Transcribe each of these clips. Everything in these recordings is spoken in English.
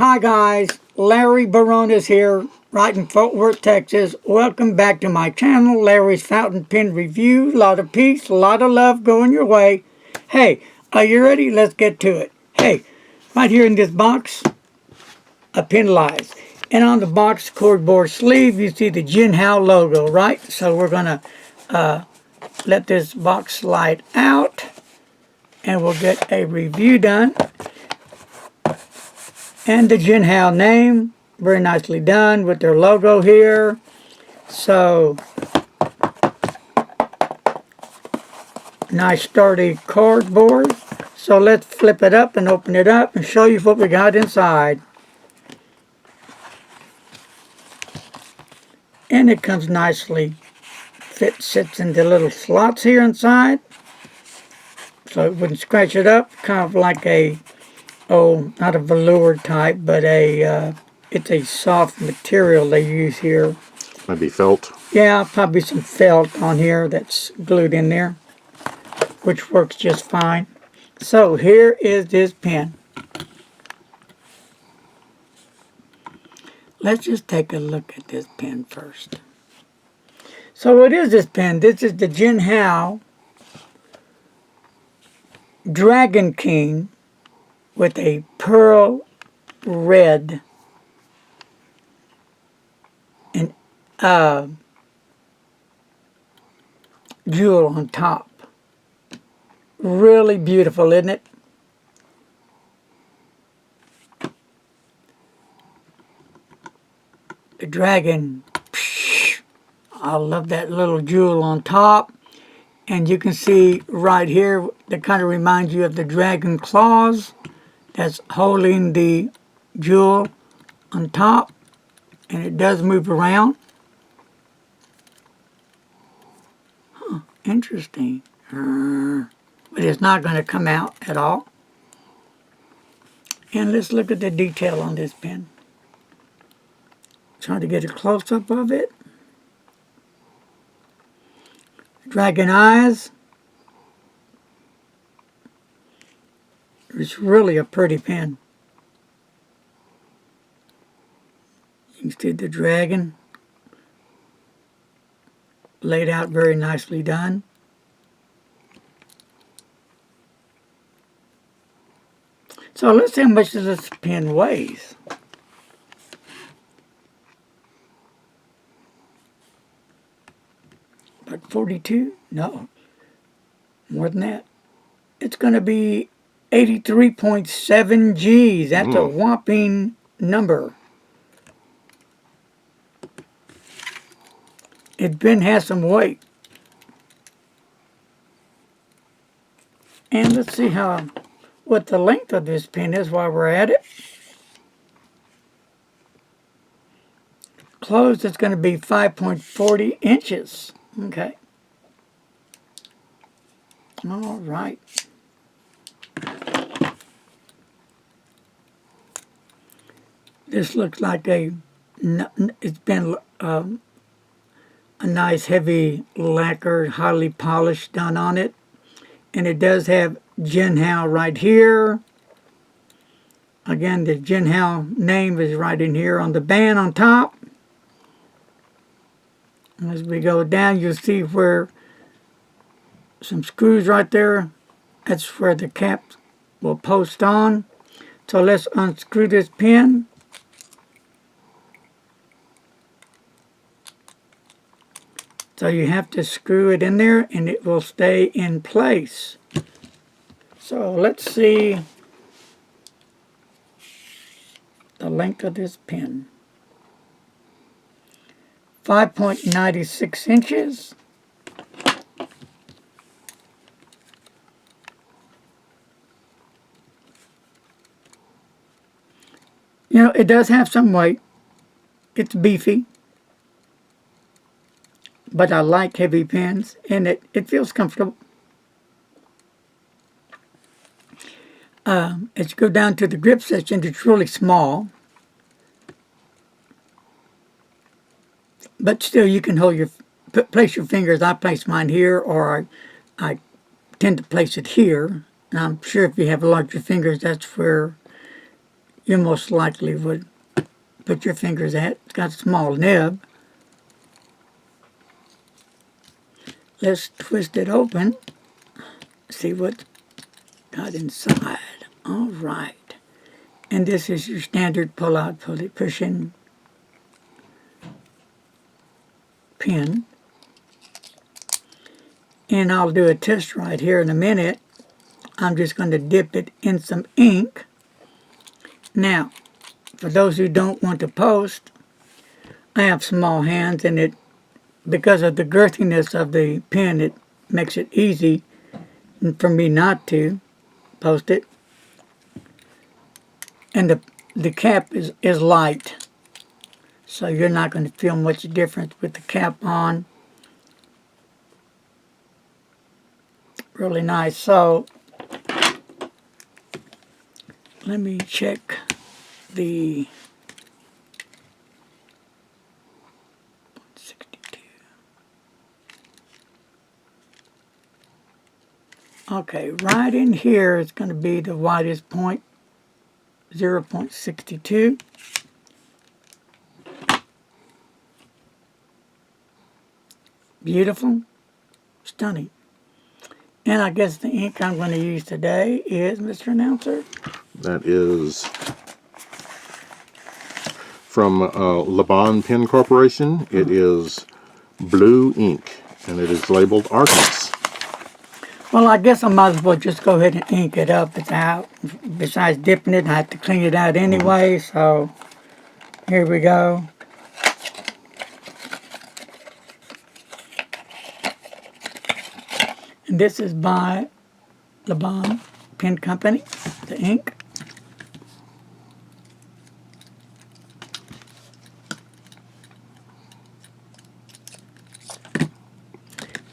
Hi guys, Larry Barones here, right in Fort Worth, Texas. Welcome back to my channel, Larry's Fountain Pen Review. A lot of peace, a lot of love going your way. Hey, are you ready? Let's get to it. Hey, right here in this box, a pen lies. And on the box cardboard sleeve, you see the Jinhao logo, right? So we're going to let this box slide out, and we'll get a review done. And the Jinhao name, very nicely done with their logo here. So, nice sturdy cardboard. So let's flip it up and open it up and show you what we got inside. And it comes nicely, sits in the little slots here inside. So it wouldn't scratch it up, kind of like a, not a velour type, but it's a soft material they use here. Maybe felt. Yeah, probably some felt on here that's glued in there, which works just fine. So here is this pen. Let's just take a look at this pen first. So what is this pen? This is the Jinhao Dragon King with a pearl red and jewel on top. Really beautiful, isn't it? The dragon, I love that little jewel on top. And you can see right here that kind of reminds you of the dragon claws that's holding the jewel on top. And it does move around. Huh, interesting. But it's not going to come out at all. And let's look at the detail on this pen. Trying to get a close-up of it. Dragon eyes. It's really a pretty pen. You can see the dragon laid out, very nicely done. So let's see how much this pen weighs. About 42? No, more than that. It's going to be 83.7 G's. That's a whopping number. It pen has some weight. And let's see what the length of this pen is while we're at it. Closed, it's going to be 5.40 inches. Okay. All right. This looks like it's been a nice heavy lacquer, highly polished done on it. And it does have Jinhao right here. Again, the Jinhao name is right in here on the band on top. And as we go down, you'll see where some screws right there. That's where the cap will post on. So let's unscrew this pin. So you have to screw it in there and it will stay in place. So let's see the length of this pen. 5.96 inches. You know, it does have some weight. It's beefy. But I like heavy pens, and it feels comfortable. As you go down to the grip section, it's really small. But still, you can place your fingers. I place mine here, or I tend to place it here. And I'm sure if you have larger fingers, that's where you most likely would put your fingers at. It's got a small nib. Let's twist it open. See what's got inside. All right. And this is your standard pull-out, push-in pen. And I'll do a test right here in a minute. I'm just going to dip it in some ink. Now, for those who don't want to post, I have small hands, and because of the girthiness of the pen, it makes it easy for me not to post it. And the cap is light, so you're not going to feel much difference with the cap on. Really nice. So let me check the 62. Okay, right in here is going to be the widest point, 0.62. Beautiful, stunning. And I guess the ink I'm going to use today is, Mr. Announcer? That is from Laban Pen Corporation. It is blue ink, and it is labeled Artemis. Well, I guess I might as well just go ahead and ink it up. It's out. Besides dipping it, I have to clean it out anyway, so here we go. And this is by Laban Pen Company, the ink.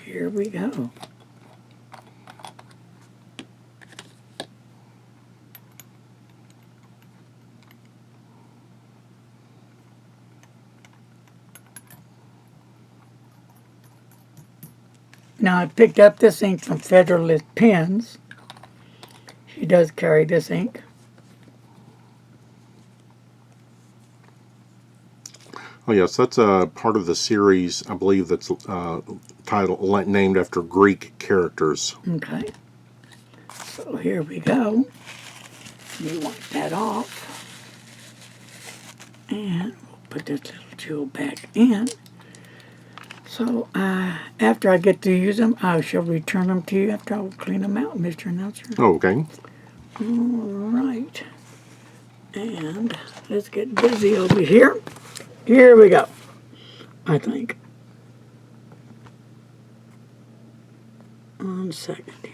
Here we go. Now, I picked up this ink from Federalist Pens. She does carry this ink. Oh yes, that's a part of the series, I believe, that's named after Greek characters. Okay. So here we go. Let me wipe that off. And we'll put this little jewel back in. So after I get to use them, I shall return them to you after I clean them out, Mr. Announcer. Oh, okay. All right. And let's get busy over here. Here we go, I think. 1 second here.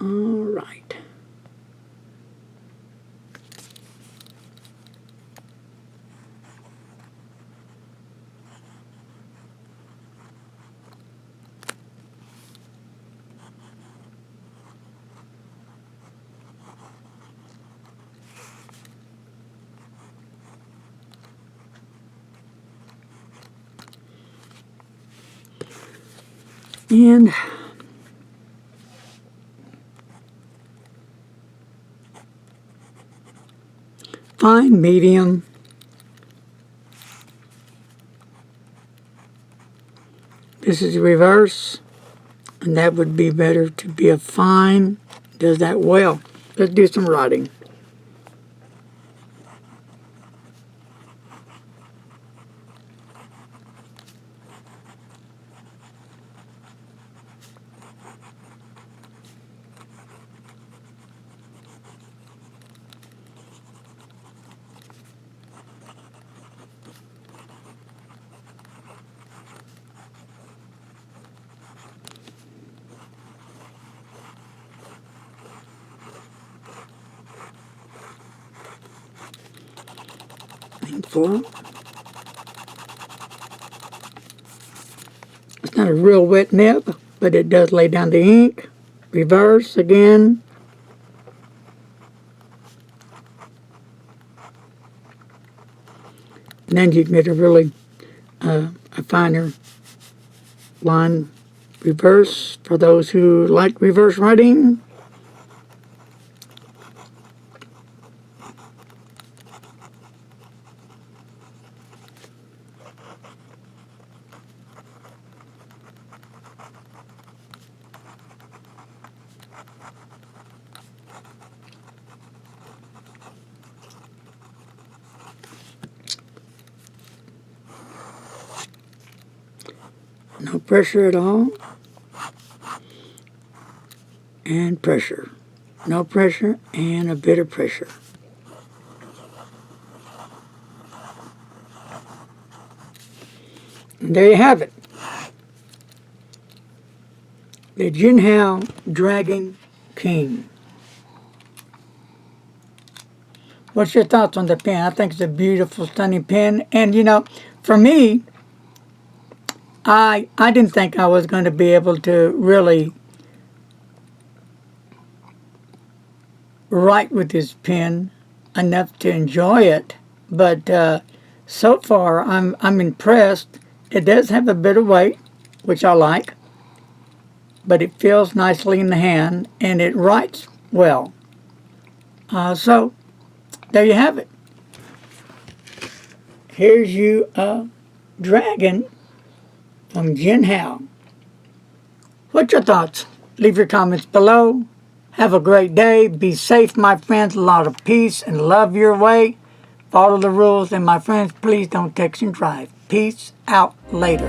All right. And fine, medium. This is reverse, and that would be better to be a fine. Does that well. Let's do some writing. Flow. It's not a real wet nib, but it does lay down the ink. Reverse again. And then you can get a really a finer line. Reverse for those who like reverse writing. No pressure at all. And pressure. No pressure and a bit of pressure. And there you have it. The Jinhao Dragon King. What's your thoughts on the pen? I think it's a beautiful, stunning pen. And, you know, for me, I didn't think I was going to be able to really write with this pen enough to enjoy it. But so far, I'm impressed. It does have a bit of weight, which I like, but it feels nicely in the hand, and it writes well. So, there you have it. Here's you a dragon from Jinhao. What's your thoughts? Leave your comments below. Have a great day. Be safe, my friends. A lot of peace and love your way. Follow the rules, and my friends, please don't text and drive. Peace out later.